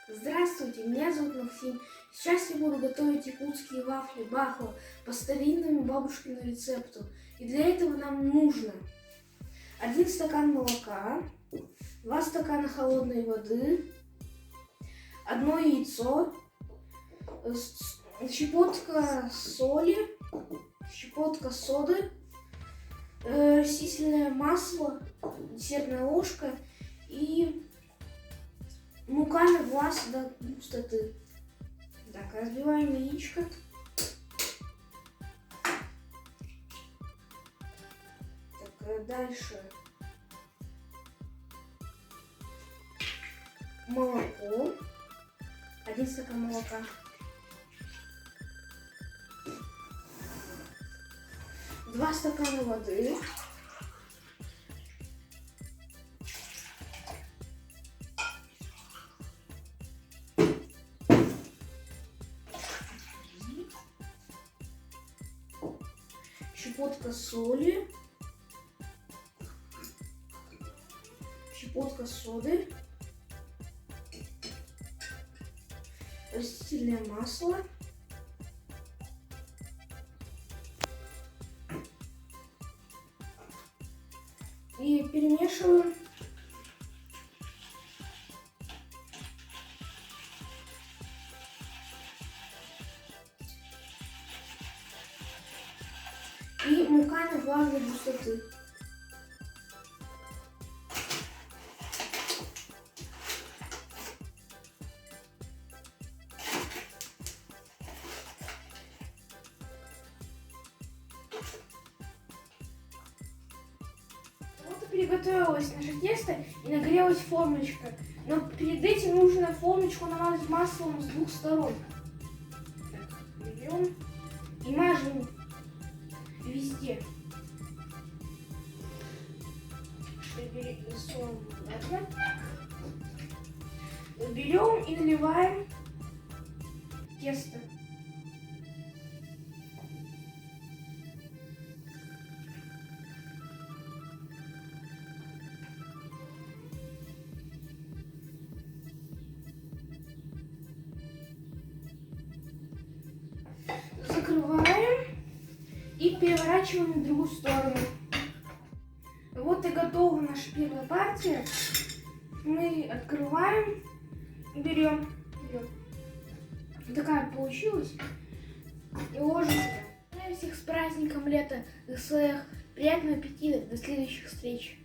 Здравствуйте, меня зовут Максим. Сейчас я буду готовить якутские вафли бахла по старинному бабушкину рецепту. И для этого нам нужно 1 стакан молока, 2 стакана холодной воды, 1 яйцо, щепотка соли, щепотка соды, растительное масло, десертная ложка и мука на глаз до густоты. Так, разбиваем яичко. Так, дальше молоко. 1 стакан молока. Два стакана воды. Щепотка соли, щепотка соды, растительное масло, и перемешиваем. И мука на глаз до густоты. Вот и приготовилось наше тесто и нагрелась формочка. Но перед этим нужно формочку намазать маслом с 2 сторон. Так, берем и мажем везде. Берем и наливаем тесто. Закрываем и переворачиваем в другую сторону. Вот и готова наша первая партия. Мы открываем, берем. Такая получилась. И ложим сюда. Всех с праздником лета, ГСХ. Приятного аппетита. До следующих встреч.